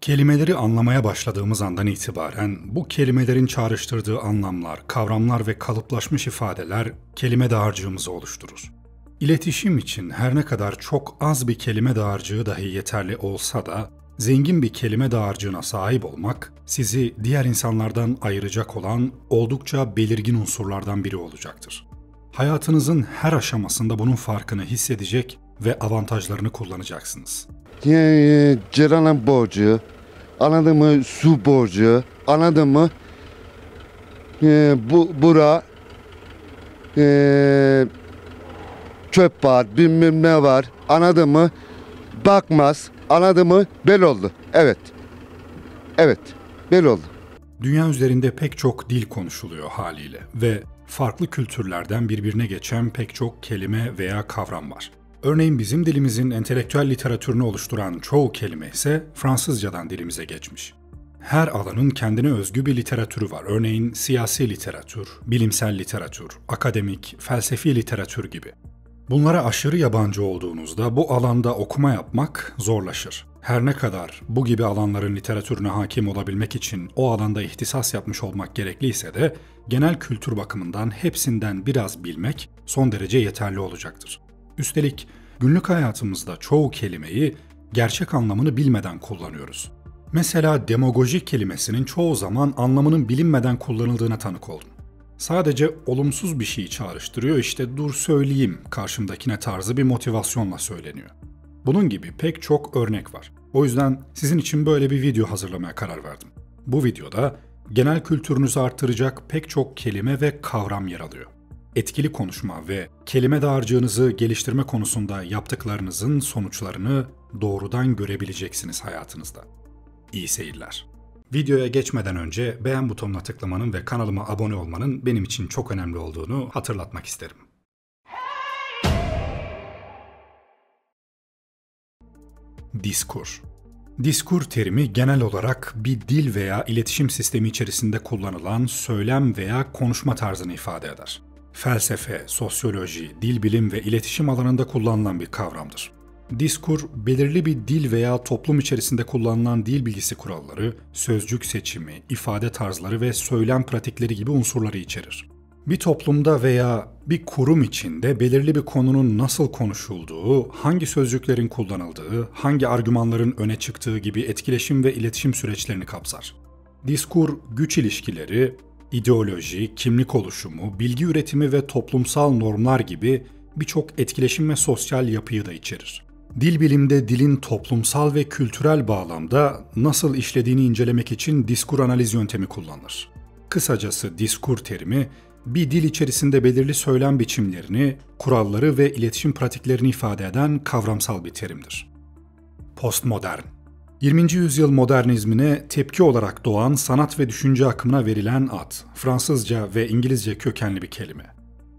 Kelimeleri anlamaya başladığımız andan itibaren bu kelimelerin çağrıştırdığı anlamlar, kavramlar ve kalıplaşmış ifadeler kelime dağarcığımızı oluşturur. İletişim için her ne kadar çok az bir kelime dağarcığı dahi yeterli olsa da, zengin bir kelime dağarcığına sahip olmak, sizi diğer insanlardan ayıracak olan oldukça belirgin unsurlardan biri olacaktır. Hayatınızın her aşamasında bunun farkını hissedecek ve avantajlarını kullanacaksınız. Ceren'in borcu, anladın mı? Su borcu, anladın mı? Bura çöp var, bilmem ne var, anladın mı? Bakmaz, anladın mı? Bel oldu. Evet, bel oldu. Dünya üzerinde pek çok dil konuşuluyor haliyle ve farklı kültürlerden birbirine geçen pek çok kelime veya kavram var. Örneğin bizim dilimizin entelektüel literatürünü oluşturan çoğu kelime ise Fransızcadan dilimize geçmiş. Her alanın kendine özgü bir literatürü var. Örneğin siyasi literatür, bilimsel literatür, akademik, felsefi literatür gibi. Bunlara aşırı yabancı olduğunuzda bu alanda okuma yapmak zorlaşır. Her ne kadar bu gibi alanların literatürüne hakim olabilmek için o alanda ihtisas yapmış olmak gerekliyse de genel kültür bakımından hepsinden biraz bilmek son derece yeterli olacaktır. Üstelik günlük hayatımızda çoğu kelimeyi gerçek anlamını bilmeden kullanıyoruz. Mesela demagoji kelimesinin çoğu zaman anlamının bilinmeden kullanıldığına tanık oldum. Sadece olumsuz bir şeyi çağrıştırıyor, işte dur söyleyeyim karşımdakine tarzı bir motivasyonla söyleniyor. Bunun gibi pek çok örnek var. O yüzden sizin için böyle bir video hazırlamaya karar verdim. Bu videoda genel kültürünüzü artıracak pek çok kelime ve kavram yer alıyor. Etkili konuşma ve kelime dağarcığınızı geliştirme konusunda yaptıklarınızın sonuçlarını doğrudan görebileceksiniz hayatınızda. İyi seyirler. Videoya geçmeden önce beğen butonuna tıklamanın ve kanalıma abone olmanın benim için çok önemli olduğunu hatırlatmak isterim. Diskur. Diskur terimi genel olarak bir dil veya iletişim sistemi içerisinde kullanılan söylem veya konuşma tarzını ifade eder. Felsefe, sosyoloji, dil bilim ve iletişim alanında kullanılan bir kavramdır. Diskur, belirli bir dil veya toplum içerisinde kullanılan dil bilgisi kuralları, sözcük seçimi, ifade tarzları ve söylem pratikleri gibi unsurları içerir. Bir toplumda veya bir kurum içinde belirli bir konunun nasıl konuşulduğu, hangi sözcüklerin kullanıldığı, hangi argümanların öne çıktığı gibi etkileşim ve iletişim süreçlerini kapsar. Diskur, güç ilişkileri, ideoloji, kimlik oluşumu, bilgi üretimi ve toplumsal normlar gibi birçok etkileşim ve sosyal yapıyı da içerir. Dil bilimde dilin toplumsal ve kültürel bağlamda nasıl işlediğini incelemek için diskur analiz yöntemi kullanılır. Kısacası diskur terimi, bir dil içerisinde belirli söylem biçimlerini, kuralları ve iletişim pratiklerini ifade eden kavramsal bir terimdir. Postmodern. 20. yüzyıl modernizmine tepki olarak doğan sanat ve düşünce akımına verilen ad, Fransızca ve İngilizce kökenli bir kelime.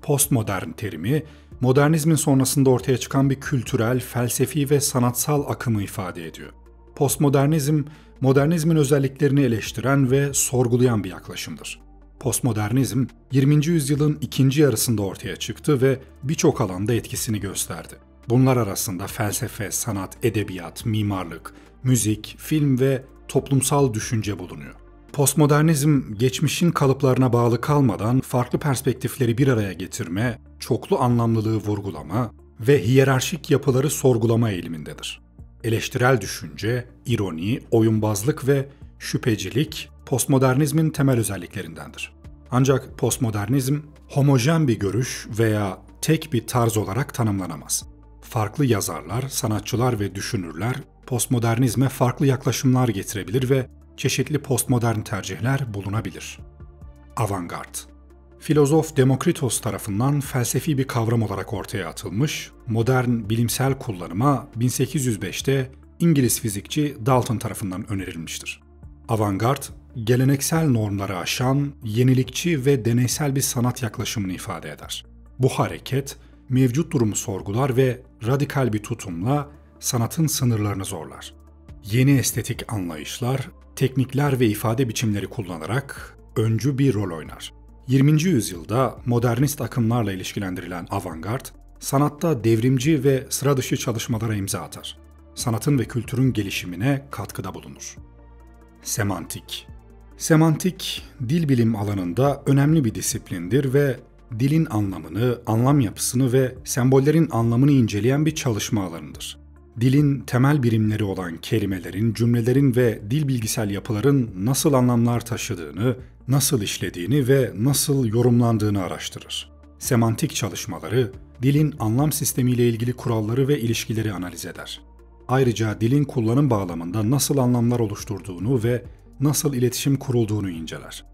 Postmodern terimi, modernizmin sonrasında ortaya çıkan bir kültürel, felsefi ve sanatsal akımı ifade ediyor. Postmodernizm, modernizmin özelliklerini eleştiren ve sorgulayan bir yaklaşımdır. Postmodernizm, 20. yüzyılın ikinci yarısında ortaya çıktı ve birçok alanda etkisini gösterdi. Bunlar arasında felsefe, sanat, edebiyat, mimarlık, müzik, film ve toplumsal düşünce bulunuyor. Postmodernizm, geçmişin kalıplarına bağlı kalmadan farklı perspektifleri bir araya getirme, çoklu anlamlılığı vurgulama ve hiyerarşik yapıları sorgulama eğilimindedir. Eleştirel düşünce, ironi, oyunbazlık ve şüphecilik postmodernizmin temel özelliklerindendir. Ancak postmodernizm, homojen bir görüş veya tek bir tarz olarak tanımlanamaz. Farklı yazarlar, sanatçılar ve düşünürler postmodernizme farklı yaklaşımlar getirebilir ve çeşitli postmodern tercihler bulunabilir. Avantgard. Filozof Demokritos tarafından felsefi bir kavram olarak ortaya atılmış, modern bilimsel kullanıma 1805'te İngiliz fizikçi Dalton tarafından önerilmiştir. Avantgard, geleneksel normları aşan, yenilikçi ve deneysel bir sanat yaklaşımını ifade eder. Bu hareket, mevcut durumu sorgular ve radikal bir tutumla sanatın sınırlarını zorlar. Yeni estetik anlayışlar, teknikler ve ifade biçimleri kullanarak öncü bir rol oynar. 20. yüzyılda modernist akımlarla ilişkilendirilen avantgard, sanatta devrimci ve sıra dışı çalışmalara imza atar. Sanatın ve kültürün gelişimine katkıda bulunur. Semantik. Semantik, dil bilim alanında önemli bir disiplindir ve dilin anlamını, anlam yapısını ve sembollerin anlamını inceleyen bir çalışma alanıdır. Dilin temel birimleri olan kelimelerin, cümlelerin ve dil bilgisel yapıların nasıl anlamlar taşıdığını, nasıl işlediğini ve nasıl yorumlandığını araştırır. Semantik çalışmaları, dilin anlam sistemiyle ilgili kuralları ve ilişkileri analiz eder. Ayrıca dilin kullanım bağlamında nasıl anlamlar oluşturduğunu ve nasıl iletişim kurulduğunu inceler.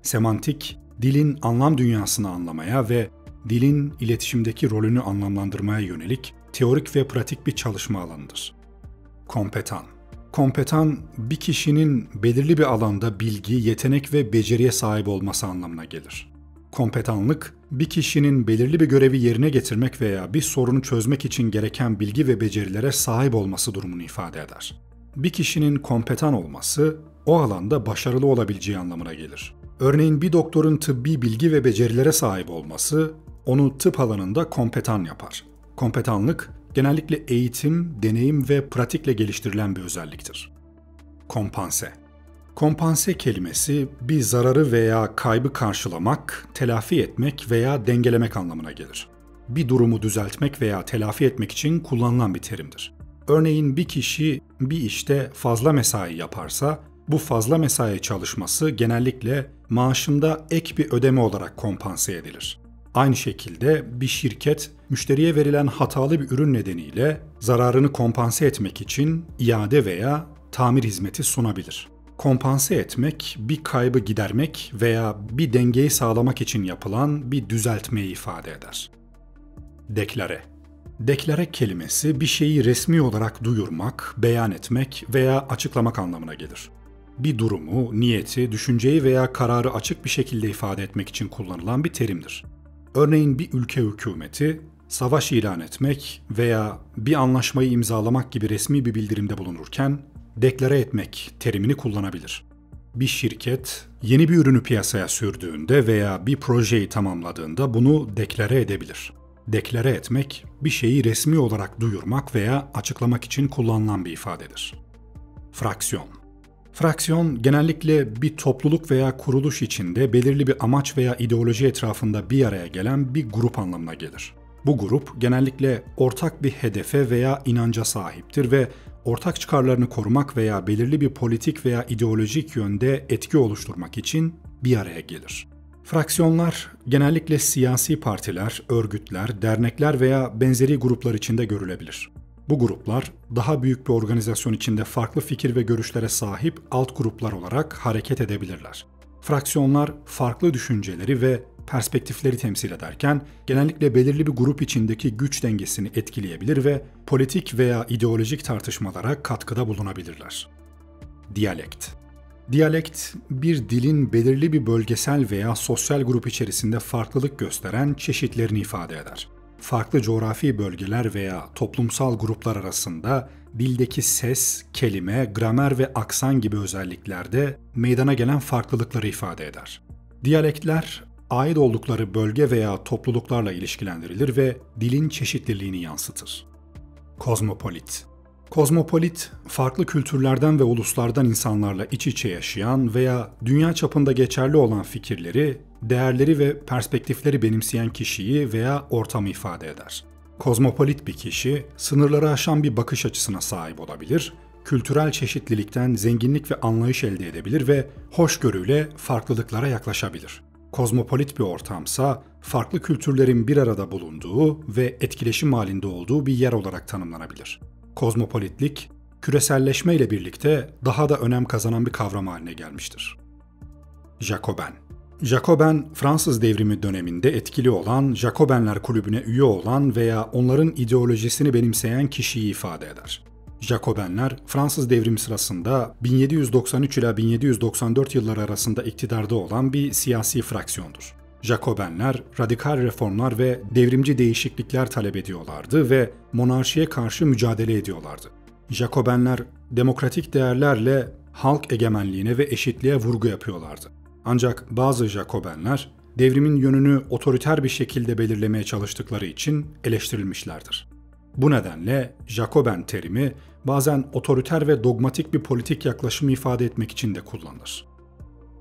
Semantik, dilin anlam dünyasını anlamaya ve dilin iletişimdeki rolünü anlamlandırmaya yönelik teorik ve pratik bir çalışma alanıdır. Kompetan. Kompetan, bir kişinin belirli bir alanda bilgi, yetenek ve beceriye sahip olması anlamına gelir. Kompetanlık, bir kişinin belirli bir görevi yerine getirmek veya bir sorunu çözmek için gereken bilgi ve becerilere sahip olması durumunu ifade eder. Bir kişinin kompetan olması, o alanda başarılı olabileceği anlamına gelir. Örneğin bir doktorun tıbbi bilgi ve becerilere sahip olması, onu tıp alanında kompetan yapar. Kompetanlık, genellikle eğitim, deneyim ve pratikle geliştirilen bir özelliktir. Kompanse. Kompanse kelimesi bir zararı veya kaybı karşılamak, telafi etmek veya dengelemek anlamına gelir. Bir durumu düzeltmek veya telafi etmek için kullanılan bir terimdir. Örneğin bir kişi bir işte fazla mesai yaparsa, bu fazla mesai çalışması genellikle maaşında ek bir ödeme olarak kompanse edilir. Aynı şekilde bir şirket, müşteriye verilen hatalı bir ürün nedeniyle zararını kompanse etmek için iade veya tamir hizmeti sunabilir. Kompanse etmek, bir kaybı gidermek veya bir dengeyi sağlamak için yapılan bir düzeltmeyi ifade eder. Deklare. Deklare kelimesi bir şeyi resmi olarak duyurmak, beyan etmek veya açıklamak anlamına gelir. Bir durumu, niyeti, düşünceyi veya kararı açık bir şekilde ifade etmek için kullanılan bir terimdir. Örneğin bir ülke hükümeti, savaş ilan etmek veya bir anlaşmayı imzalamak gibi resmi bir bildirimde bulunurken, deklare etmek terimini kullanabilir. Bir şirket, yeni bir ürünü piyasaya sürdüğünde veya bir projeyi tamamladığında bunu deklare edebilir. Deklare etmek, bir şeyi resmi olarak duyurmak veya açıklamak için kullanılan bir ifadedir. Fraksiyon. Fraksiyon, genellikle bir topluluk veya kuruluş içinde belirli bir amaç veya ideoloji etrafında bir araya gelen bir grup anlamına gelir. Bu grup, genellikle ortak bir hedefe veya inanca sahiptir ve ortak çıkarlarını korumak veya belirli bir politik veya ideolojik yönde etki oluşturmak için bir araya gelir. Fraksiyonlar, genellikle siyasi partiler, örgütler, dernekler veya benzeri gruplar içinde görülebilir. Bu gruplar, daha büyük bir organizasyon içinde farklı fikir ve görüşlere sahip alt gruplar olarak hareket edebilirler. Fraksiyonlar, farklı düşünceleri ve perspektifleri temsil ederken, genellikle belirli bir grup içindeki güç dengesini etkileyebilir ve politik veya ideolojik tartışmalara katkıda bulunabilirler. Diyalekt. Diyalekt, bir dilin belirli bir bölgesel veya sosyal grup içerisinde farklılık gösteren çeşitlerini ifade eder. Farklı coğrafi bölgeler veya toplumsal gruplar arasında dildeki ses, kelime, gramer ve aksan gibi özelliklerde meydana gelen farklılıkları ifade eder. Diyalektler, ait oldukları bölge veya topluluklarla ilişkilendirilir ve dilin çeşitliliğini yansıtır. Kozmopolit. Kozmopolit, farklı kültürlerden ve uluslardan insanlarla iç içe yaşayan veya dünya çapında geçerli olan fikirleri, değerleri ve perspektifleri benimseyen kişiyi veya ortamı ifade eder. Kozmopolit bir kişi, sınırları aşan bir bakış açısına sahip olabilir, kültürel çeşitlilikten zenginlik ve anlayış elde edebilir ve hoşgörüyle farklılıklara yaklaşabilir. Kozmopolit bir ortamsa, farklı kültürlerin bir arada bulunduğu ve etkileşim halinde olduğu bir yer olarak tanımlanabilir. Kozmopolitlik, küreselleşme ile birlikte daha da önem kazanan bir kavram haline gelmiştir. Jacoben. Jacoben, Fransız Devrimi döneminde etkili olan, Jacobenler kulübüne üye olan veya onların ideolojisini benimseyen kişiyi ifade eder. Jacobenler, Fransız Devrimi sırasında 1793 ila 1794 yılları arasında iktidarda olan bir siyasi fraksiyondur. Jacobenler, radikal reformlar ve devrimci değişiklikler talep ediyorlardı ve monarşiye karşı mücadele ediyorlardı. Jacobenler, demokratik değerlerle halk egemenliğine ve eşitliğe vurgu yapıyorlardı. Ancak bazı Jacobenler, devrimin yönünü otoriter bir şekilde belirlemeye çalıştıkları için eleştirilmişlerdir. Bu nedenle Jacoben terimi Bazen otoriter ve dogmatik bir politik yaklaşımı ifade etmek için de kullanılır.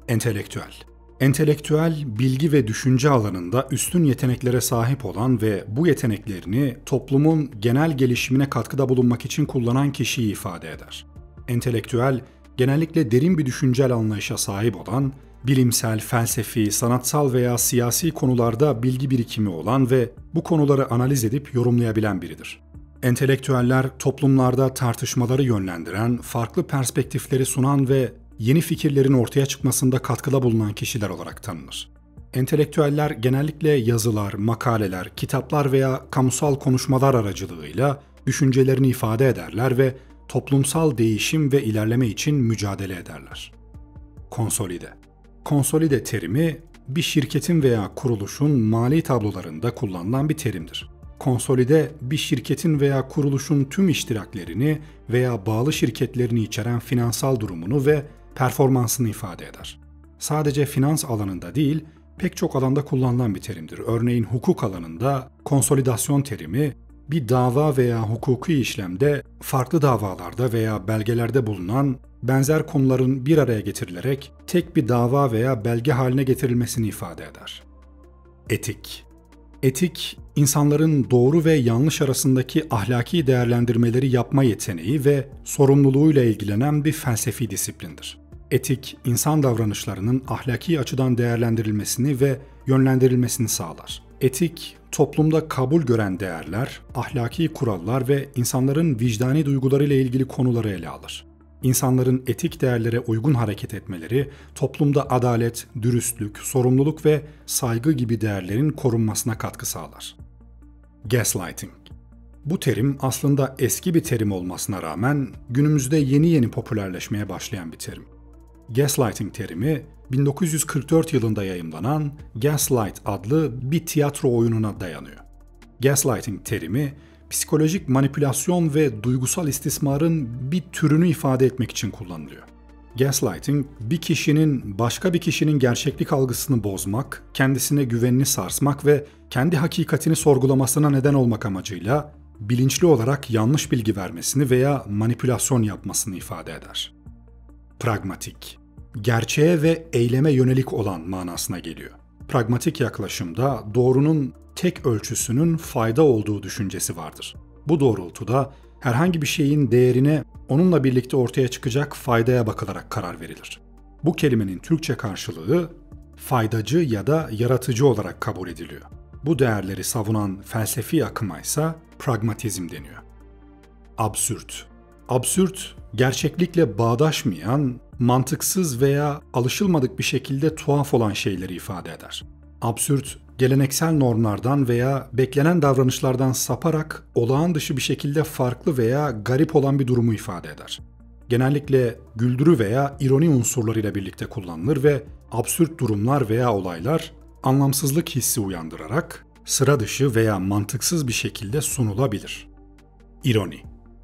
Entelektüel. Entelektüel, bilgi ve düşünce alanında üstün yeteneklere sahip olan ve bu yeteneklerini toplumun genel gelişimine katkıda bulunmak için kullanan kişiyi ifade eder. Entelektüel, genellikle derin bir düşüncel anlayışa sahip olan, bilimsel, felsefi, sanatsal veya siyasi konularda bilgi birikimi olan ve bu konuları analiz edip yorumlayabilen biridir. Entelektüeller, toplumlarda tartışmaları yönlendiren, farklı perspektifleri sunan ve yeni fikirlerin ortaya çıkmasında katkıda bulunan kişiler olarak tanınır. Entelektüeller genellikle yazılar, makaleler, kitaplar veya kamusal konuşmalar aracılığıyla düşüncelerini ifade ederler ve toplumsal değişim ve ilerleme için mücadele ederler. Konsolide. Konsolide terimi, bir şirketin veya kuruluşun mali tablolarında kullanılan bir terimdir. Konsolide, bir şirketin veya kuruluşun tüm iştiraklerini veya bağlı şirketlerini içeren finansal durumunu ve performansını ifade eder. Sadece finans alanında değil, pek çok alanda kullanılan bir terimdir. Örneğin hukuk alanında konsolidasyon terimi, bir dava veya hukuki işlemde farklı davalarda veya belgelerde bulunan benzer konuların bir araya getirilerek tek bir dava veya belge haline getirilmesini ifade eder. Etik. Etik, insanların doğru ve yanlış arasındaki ahlaki değerlendirmeleri yapma yeteneği ve sorumluluğuyla ilgilenen bir felsefi disiplindir. Etik, insan davranışlarının ahlaki açıdan değerlendirilmesini ve yönlendirilmesini sağlar. Etik, toplumda kabul gören değerler, ahlaki kurallar ve insanların vicdani duygularıyla ilgili konuları ele alır. İnsanların etik değerlere uygun hareket etmeleri, toplumda adalet, dürüstlük, sorumluluk ve saygı gibi değerlerin korunmasına katkı sağlar. Gaslighting. Bu terim aslında eski bir terim olmasına rağmen günümüzde yeni popülerleşmeye başlayan bir terim. Gaslighting terimi 1944 yılında yayımlanan Gaslight adlı bir tiyatro oyununa dayanıyor. Gaslighting terimi, psikolojik manipülasyon ve duygusal istismarın bir türünü ifade etmek için kullanılıyor. Gaslighting, bir kişinin başka bir kişinin gerçeklik algısını bozmak, kendisine güvenini sarsmak ve kendi hakikatini sorgulamasına neden olmak amacıyla bilinçli olarak yanlış bilgi vermesini veya manipülasyon yapmasını ifade eder. Pragmatik, gerçeğe ve eyleme yönelik olan manasına geliyor. Pragmatik yaklaşımda doğrunun tek ölçüsünün fayda olduğu düşüncesi vardır. Bu doğrultuda herhangi bir şeyin değerine onunla birlikte ortaya çıkacak faydaya bakılarak karar verilir. Bu kelimenin Türkçe karşılığı faydacı ya da yaratıcı olarak kabul ediliyor. Bu değerleri savunan felsefi akıma ise pragmatizm deniyor. Absürt. Absürt, gerçeklikle bağdaşmayan, mantıksız veya alışılmadık bir şekilde tuhaf olan şeyleri ifade eder. Absürt, geleneksel normlardan veya beklenen davranışlardan saparak olağan dışı bir şekilde farklı veya garip olan bir durumu ifade eder. Genellikle güldürü veya ironi unsurlarıyla birlikte kullanılır ve absürt durumlar veya olaylar anlamsızlık hissi uyandırarak sıra dışı veya mantıksız bir şekilde sunulabilir. İroni.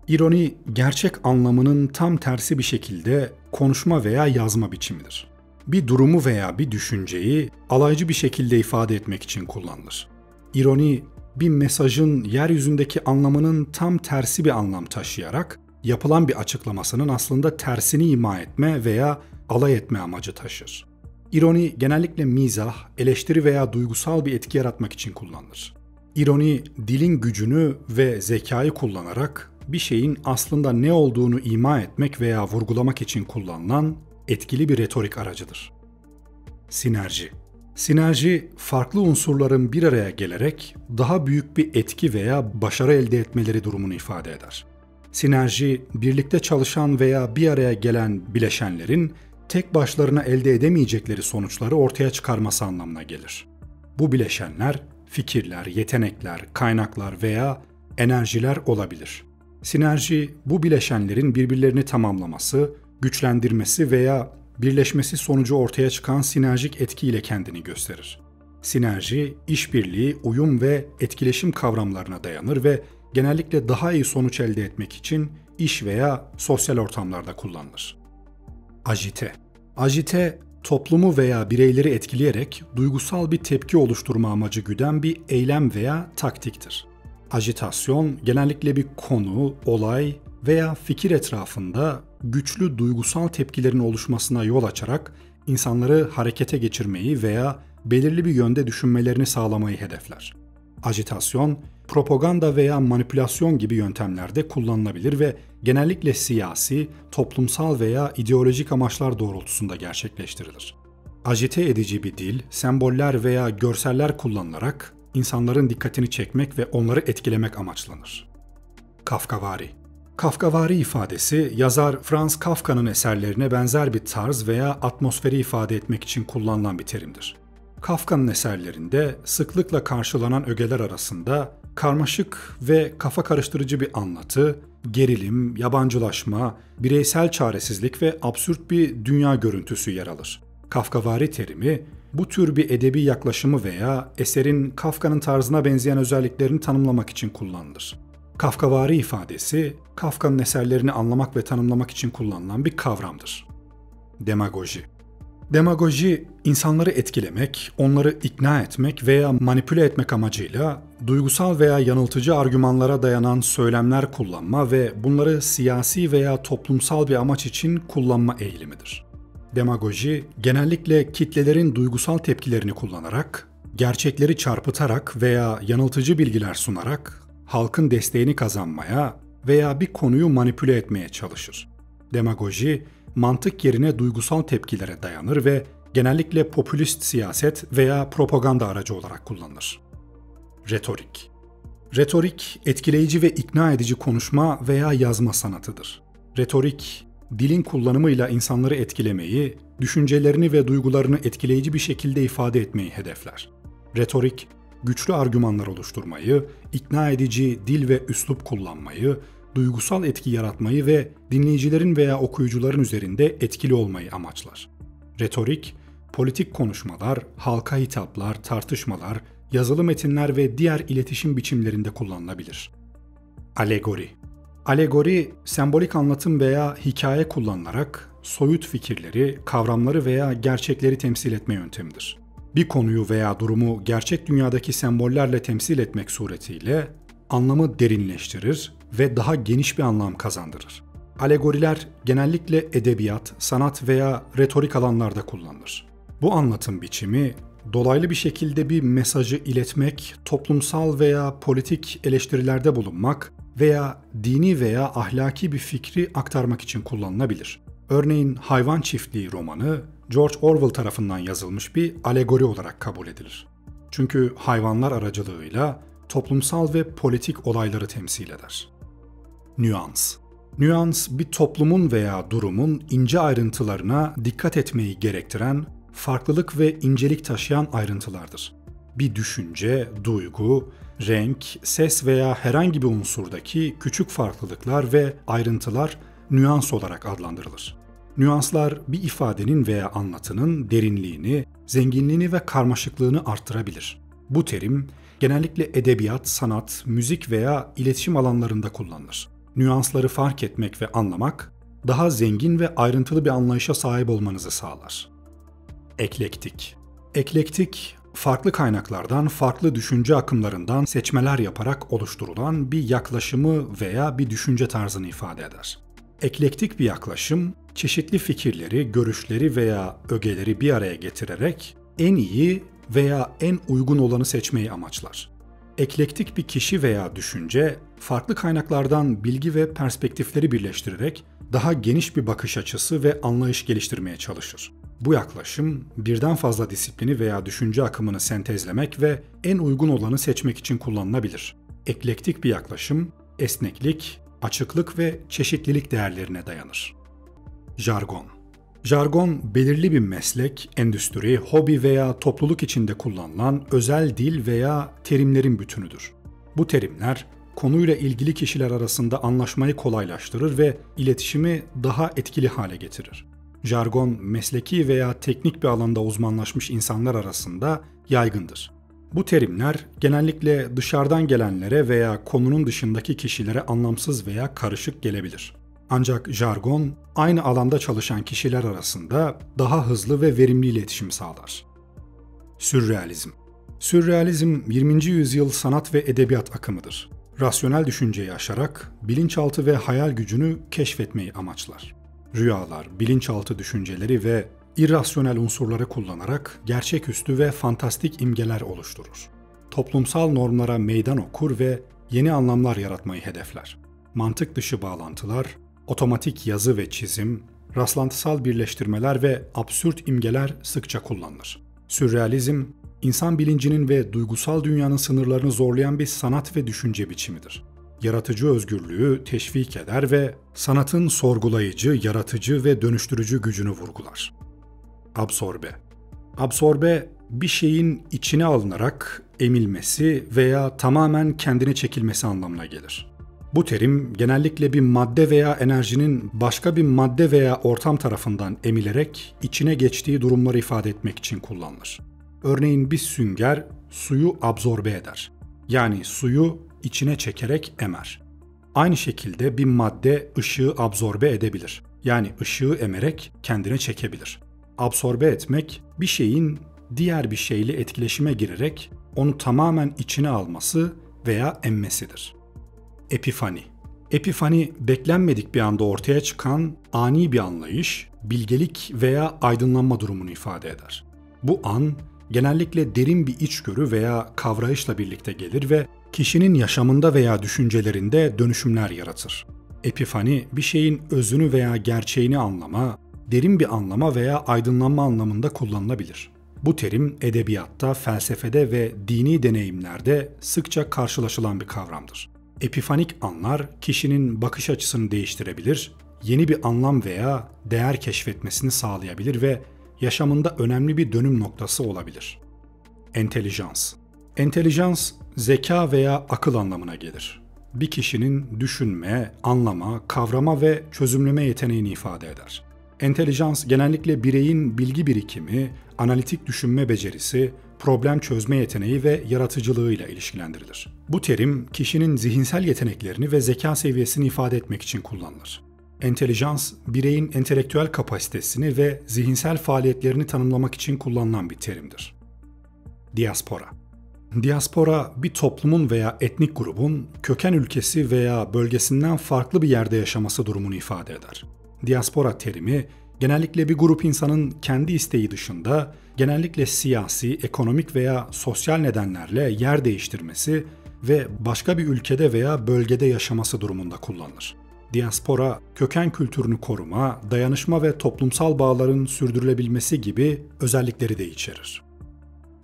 İroni, gerçek anlamının tam tersi bir şekilde konuşma veya yazma biçimidir. Bir durumu veya bir düşünceyi alaycı bir şekilde ifade etmek için kullanılır. İroni, bir mesajın yeryüzündeki anlamının tam tersi bir anlam taşıyarak yapılan bir açıklamasının aslında tersini ima etme veya alay etme amacı taşır. İroni genellikle mizah, eleştiri veya duygusal bir etki yaratmak için kullanılır. İroni, dilin gücünü ve zekayı kullanarak bir şeyin aslında ne olduğunu ima etmek veya vurgulamak için kullanılan etkili bir retorik aracıdır. Sinerji. Sinerji, farklı unsurların bir araya gelerek daha büyük bir etki veya başarı elde etmeleri durumunu ifade eder. Sinerji, birlikte çalışan veya bir araya gelen bileşenlerin tek başlarına elde edemeyecekleri sonuçları ortaya çıkarması anlamına gelir. Bu bileşenler, fikirler, yetenekler, kaynaklar veya enerjiler olabilir. Sinerji, bu bileşenlerin birbirlerini tamamlaması, güçlendirmesi veya birleşmesi sonucu ortaya çıkan sinerjik etkiyle kendini gösterir. Sinerji, işbirliği, uyum ve etkileşim kavramlarına dayanır ve genellikle daha iyi sonuç elde etmek için iş veya sosyal ortamlarda kullanılır. Ajite. Ajite, toplumu veya bireyleri etkileyerek duygusal bir tepki oluşturma amacı güden bir eylem veya taktiktir. Ajitasyon, genellikle bir konu, olay veya fikir etrafında güçlü duygusal tepkilerin oluşmasına yol açarak insanları harekete geçirmeyi veya belirli bir yönde düşünmelerini sağlamayı hedefler. Ajitasyon, propaganda veya manipülasyon gibi yöntemlerde kullanılabilir ve genellikle siyasi, toplumsal veya ideolojik amaçlar doğrultusunda gerçekleştirilir. Ajite edici bir dil, semboller veya görseller kullanılarak insanların dikkatini çekmek ve onları etkilemek amaçlanır. Kafkavari. Kafkavari ifadesi, yazar Franz Kafka'nın eserlerine benzer bir tarz veya atmosferi ifade etmek için kullanılan bir terimdir. Kafka'nın eserlerinde sıklıkla karşılanan ögeler arasında karmaşık ve kafa karıştırıcı bir anlatı, gerilim, yabancılaşma, bireysel çaresizlik ve absürt bir dünya görüntüsü yer alır. Kafkavari terimi, bu tür bir edebi yaklaşımı veya eserin Kafka'nın tarzına benzeyen özelliklerini tanımlamak için kullanılır. Kafkavari ifadesi, Kafka'nın eserlerini anlamak ve tanımlamak için kullanılan bir kavramdır. Demagoji. Demagoji, insanları etkilemek, onları ikna etmek veya manipüle etmek amacıyla duygusal veya yanıltıcı argümanlara dayanan söylemler kullanma ve bunları siyasi veya toplumsal bir amaç için kullanma eğilimidir. Demagoji, genellikle kitlelerin duygusal tepkilerini kullanarak, gerçekleri çarpıtarak veya yanıltıcı bilgiler sunarak halkın desteğini kazanmaya veya bir konuyu manipüle etmeye çalışır. Demagoji, mantık yerine duygusal tepkilere dayanır ve genellikle popülist siyaset veya propaganda aracı olarak kullanılır. Retorik. Retorik, etkileyici ve ikna edici konuşma veya yazma sanatıdır. Retorik, dilin kullanımıyla insanları etkilemeyi, düşüncelerini ve duygularını etkileyici bir şekilde ifade etmeyi hedefler. Retorik, güçlü argümanlar oluşturmayı, ikna edici dil ve üslup kullanmayı, duygusal etki yaratmayı ve dinleyicilerin veya okuyucuların üzerinde etkili olmayı amaçlar. Retorik, politik konuşmalar, halka hitaplar, tartışmalar, yazılı metinler ve diğer iletişim biçimlerinde kullanılabilir. Alegori. Alegori, sembolik anlatım veya hikaye kullanılarak soyut fikirleri, kavramları veya gerçekleri temsil etme yöntemidir. Bir konuyu veya durumu gerçek dünyadaki sembollerle temsil etmek suretiyle anlamı derinleştirir ve daha geniş bir anlam kazandırır. Alegoriler genellikle edebiyat, sanat veya retorik alanlarda kullanılır. Bu anlatım biçimi, dolaylı bir şekilde bir mesajı iletmek, toplumsal veya politik eleştirilerde bulunmak veya dini veya ahlaki bir fikri aktarmak için kullanılabilir. Örneğin Hayvan Çiftliği romanı, George Orwell tarafından yazılmış bir alegori olarak kabul edilir. Çünkü hayvanlar aracılığıyla toplumsal ve politik olayları temsil eder. Nüans. Nüans, bir toplumun veya durumun ince ayrıntılarına dikkat etmeyi gerektiren, farklılık ve incelik taşıyan ayrıntılardır. Bir düşünce, duygu, renk, ses veya herhangi bir unsurdaki küçük farklılıklar ve ayrıntılar nüans olarak adlandırılır. Nüanslar bir ifadenin veya anlatının derinliğini, zenginliğini ve karmaşıklığını arttırabilir. Bu terim genellikle edebiyat, sanat, müzik veya iletişim alanlarında kullanılır. Nüansları fark etmek ve anlamak, daha zengin ve ayrıntılı bir anlayışa sahip olmanızı sağlar. Eklektik. Eklektik, farklı kaynaklardan, farklı düşünce akımlarından seçmeler yaparak oluşturulan bir yaklaşımı veya bir düşünce tarzını ifade eder. Eklektik bir yaklaşım, çeşitli fikirleri, görüşleri veya ögeleri bir araya getirerek en iyi veya en uygun olanı seçmeyi amaçlar. Eklektik bir kişi veya düşünce, farklı kaynaklardan bilgi ve perspektifleri birleştirerek daha geniş bir bakış açısı ve anlayış geliştirmeye çalışır. Bu yaklaşım, birden fazla disiplini veya düşünce akımını sentezlemek ve en uygun olanı seçmek için kullanılabilir. Eklektik bir yaklaşım, esneklik, açıklık ve çeşitlilik değerlerine dayanır. Jargon. Jargon, belirli bir meslek, endüstri, hobi veya topluluk içinde kullanılan özel dil veya terimlerin bütünüdür. Bu terimler, konuyla ilgili kişiler arasında anlaşmayı kolaylaştırır ve iletişimi daha etkili hale getirir. Jargon, mesleki veya teknik bir alanda uzmanlaşmış insanlar arasında yaygındır. Bu terimler genellikle dışarıdan gelenlere veya konunun dışındaki kişilere anlamsız veya karışık gelebilir. Ancak jargon, aynı alanda çalışan kişiler arasında daha hızlı ve verimli iletişim sağlar. Sürrealizm. Sürrealizm, 20. yüzyıl sanat ve edebiyat akımıdır. rasyonel düşünceyi aşarak bilinçaltı ve hayal gücünü keşfetmeyi amaçlar. Rüyalar, bilinçaltı düşünceleri ve irrasyonel unsurları kullanarak gerçeküstü ve fantastik imgeler oluşturur. Toplumsal normlara meydan okur ve yeni anlamlar yaratmayı hedefler. Mantık dışı bağlantılar, otomatik yazı ve çizim, rastlantısal birleştirmeler ve absürt imgeler sıkça kullanılır. Sürrealizm, insan bilincinin ve duygusal dünyanın sınırlarını zorlayan bir sanat ve düşünce biçimidir. Yaratıcı özgürlüğü teşvik eder ve sanatın sorgulayıcı, yaratıcı ve dönüştürücü gücünü vurgular. Absorbe. Absorbe, bir şeyin içine alınarak emilmesi veya tamamen kendine çekilmesi anlamına gelir. Bu terim genellikle bir madde veya enerjinin başka bir madde veya ortam tarafından emilerek içine geçtiği durumları ifade etmek için kullanılır. Örneğin bir sünger suyu absorbe eder. Yani suyu içine çekerek emer. Aynı şekilde bir madde ışığı absorbe edebilir. Yani ışığı emerek kendine çekebilir. Absorbe etmek, bir şeyin diğer bir şeyle etkileşime girerek onu tamamen içine alması veya emmesidir. Epifani. Epifani, beklenmedik bir anda ortaya çıkan ani bir anlayış, bilgelik veya aydınlanma durumunu ifade eder. Bu an, genellikle derin bir içgörü veya kavrayışla birlikte gelir ve kişinin yaşamında veya düşüncelerinde dönüşümler yaratır. Epifani, bir şeyin özünü veya gerçeğini anlama, derin bir anlama veya aydınlanma anlamında kullanılabilir. Bu terim edebiyatta, felsefede ve dini deneyimlerde sıkça karşılaşılan bir kavramdır. Epifanik anlar kişinin bakış açısını değiştirebilir, yeni bir anlam veya değer keşfetmesini sağlayabilir ve yaşamında önemli bir dönüm noktası olabilir. Entelijans. Entelijans, zeka veya akıl anlamına gelir. Bir kişinin düşünme, anlama, kavrama ve çözümleme yeteneğini ifade eder. Entelijans genellikle bireyin bilgi birikimi, analitik düşünme becerisi, problem çözme yeteneği ve yaratıcılığıyla ilişkilendirilir. Bu terim, kişinin zihinsel yeteneklerini ve zeka seviyesini ifade etmek için kullanılır. Entelijans, bireyin entelektüel kapasitesini ve zihinsel faaliyetlerini tanımlamak için kullanılan bir terimdir. Diaspora. Diaspora, bir toplumun veya etnik grubun köken ülkesi veya bölgesinden farklı bir yerde yaşaması durumunu ifade eder. Diaspora terimi, genellikle bir grup insanın kendi isteği dışında, genellikle siyasi, ekonomik veya sosyal nedenlerle yer değiştirmesi ve başka bir ülkede veya bölgede yaşaması durumunda kullanılır. Diaspora, köken kültürünü koruma, dayanışma ve toplumsal bağların sürdürülebilmesi gibi özellikleri de içerir.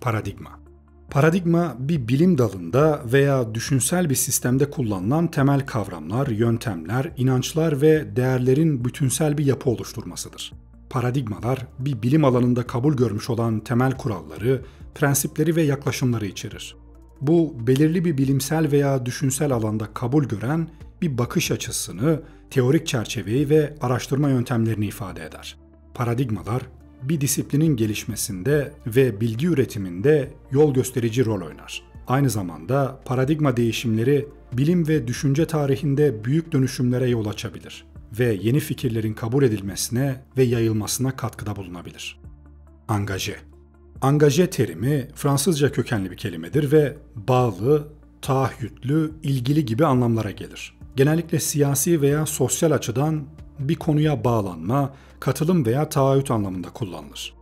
Paradigma. Paradigma, bir bilim dalında veya düşünsel bir sistemde kullanılan temel kavramlar, yöntemler, inançlar ve değerlerin bütünsel bir yapı oluşturmasıdır. Paradigmalar, bir bilim alanında kabul görmüş olan temel kuralları, prensipleri ve yaklaşımları içerir. Bu, belirli bir bilimsel veya düşünsel alanda kabul gören bir bakış açısını, teorik çerçeveyi ve araştırma yöntemlerini ifade eder. Paradigmalar, bir disiplinin gelişmesinde ve bilgi üretiminde yol gösterici rol oynar. Aynı zamanda paradigma değişimleri bilim ve düşünce tarihinde büyük dönüşümlere yol açabilir ve yeni fikirlerin kabul edilmesine ve yayılmasına katkıda bulunabilir. Angaje. Angaje terimi Fransızca kökenli bir kelimedir ve bağlı, taahhütlü, ilgili gibi anlamlara gelir. Genellikle siyasi veya sosyal açıdan bir konuya bağlanma, katılım veya taahhüt anlamında kullanılır.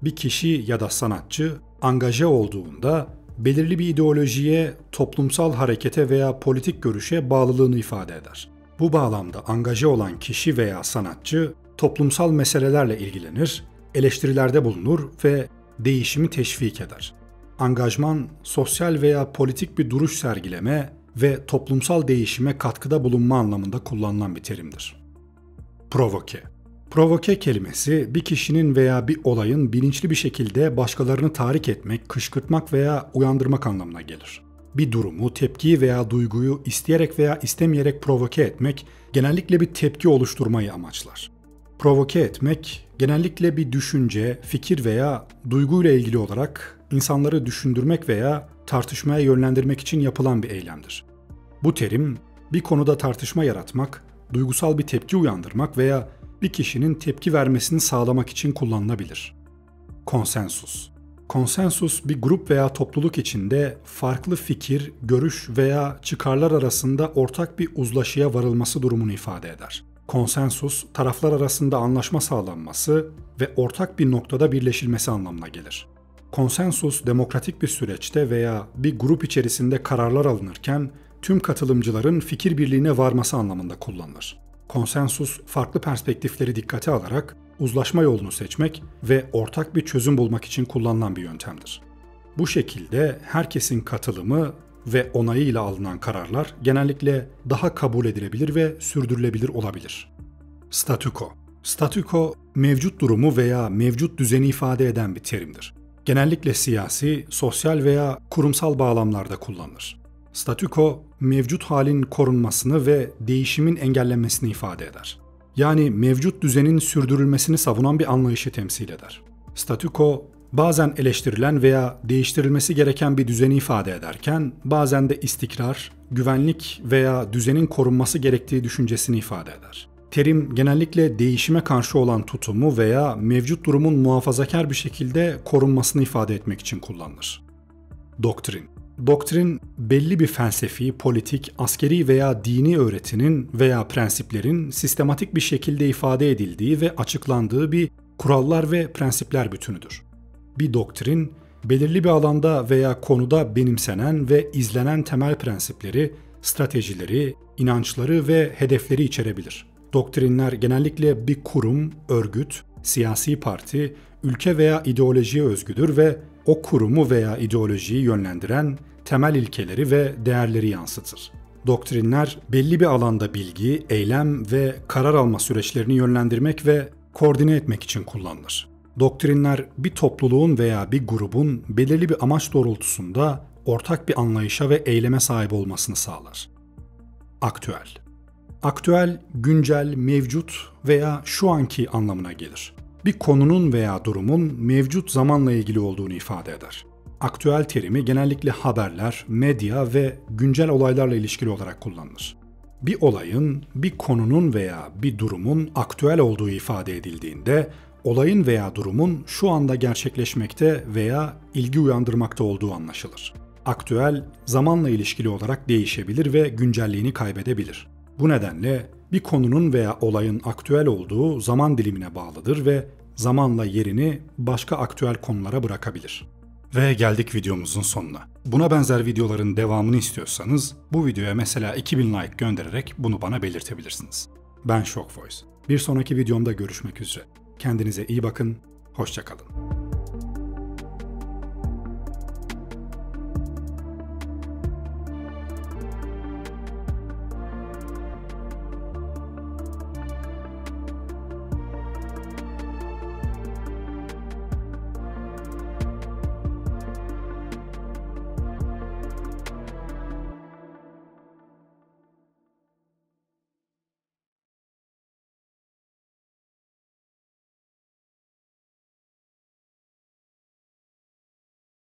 Bir kişi ya da sanatçı angaje olduğunda belirli bir ideolojiye, toplumsal harekete veya politik görüşe bağlılığını ifade eder. Bu bağlamda angaje olan kişi veya sanatçı toplumsal meselelerle ilgilenir, eleştirilerde bulunur ve değişimi teşvik eder. Angajman, sosyal veya politik bir duruş sergileme ve toplumsal değişime katkıda bulunma anlamında kullanılan bir terimdir. Provoke. Provoke kelimesi bir kişinin veya bir olayın bilinçli bir şekilde başkalarını tahrik etmek, kışkırtmak veya uyandırmak anlamına gelir. Bir durumu, tepkiyi veya duyguyu isteyerek veya istemeyerek provoke etmek, genellikle bir tepki oluşturmayı amaçlar. Provoke etmek, genellikle bir düşünce, fikir veya duyguyla ilgili olarak insanları düşündürmek veya tartışmaya yönlendirmek için yapılan bir eylemdir. Bu terim, bir konuda tartışma yaratmak, duygusal bir tepki uyandırmak veya bir kişinin tepki vermesini sağlamak için kullanılabilir. Konsensus. Konsensus bir grup veya topluluk içinde farklı fikir, görüş veya çıkarlar arasında ortak bir uzlaşıya varılması durumunu ifade eder. Konsensus, taraflar arasında anlaşma sağlanması ve ortak bir noktada birleşilmesi anlamına gelir. Konsensus, demokratik bir süreçte veya bir grup içerisinde kararlar alınırken tüm katılımcıların fikir birliğine varması anlamında kullanılır. Konsensus, farklı perspektifleri dikkate alarak uzlaşma yolunu seçmek ve ortak bir çözüm bulmak için kullanılan bir yöntemdir. Bu şekilde herkesin katılımı ve onayıyla alınan kararlar genellikle daha kabul edilebilir ve sürdürülebilir olabilir. Statüko. Statüko, mevcut durumu veya mevcut düzeni ifade eden bir terimdir. Genellikle siyasi, sosyal veya kurumsal bağlamlarda kullanılır. Statüko, mevcut halin korunmasını ve değişimin engellenmesini ifade eder. Yani mevcut düzenin sürdürülmesini savunan bir anlayışı temsil eder. Statüko, bazen eleştirilen veya değiştirilmesi gereken bir düzeni ifade ederken, bazen de istikrar, güvenlik veya düzenin korunması gerektiği düşüncesini ifade eder. Terim genellikle değişime karşı olan tutumu veya mevcut durumun muhafazakar bir şekilde korunmasını ifade etmek için kullanılır. Doktrin. Doktrin, belli bir felsefi, politik, askeri veya dini öğretinin veya prensiplerin sistematik bir şekilde ifade edildiği ve açıklandığı bir kurallar ve prensipler bütünüdür. Bir doktrin, belirli bir alanda veya konuda benimsenen ve izlenen temel prensipleri, stratejileri, inançları ve hedefleri içerebilir. Doktrinler genellikle bir kurum, örgüt, siyasi parti, ülke veya ideolojiye özgüdür ve o kurumu veya ideolojiyi yönlendiren temel ilkeleri ve değerleri yansıtır. Doktrinler belli bir alanda bilgi, eylem ve karar alma süreçlerini yönlendirmek ve koordine etmek için kullanılır. Doktrinler bir topluluğun veya bir grubun belirli bir amaç doğrultusunda ortak bir anlayışa ve eyleme sahip olmasını sağlar. Aktüel. Aktüel, güncel, mevcut veya şu anki anlamına gelir. Bir konunun veya durumun mevcut zamanla ilgili olduğunu ifade eder. Aktüel terimi genellikle haberler, medya ve güncel olaylarla ilişkili olarak kullanılır. Bir olayın, bir konunun veya bir durumun aktüel olduğu ifade edildiğinde, olayın veya durumun şu anda gerçekleşmekte veya ilgi uyandırmakta olduğu anlaşılır. Aktüel, zamanla ilişkili olarak değişebilir ve güncelliğini kaybedebilir. Bu nedenle bir konunun veya olayın aktüel olduğu zaman dilimine bağlıdır ve zamanla yerini başka aktüel konulara bırakabilir. Ve geldik videomuzun sonuna. Buna benzer videoların devamını istiyorsanız bu videoya mesela 2000 like göndererek bunu bana belirtebilirsiniz. Ben Shock Voice. Bir sonraki videomda görüşmek üzere. Kendinize iyi bakın, hoşça kalın.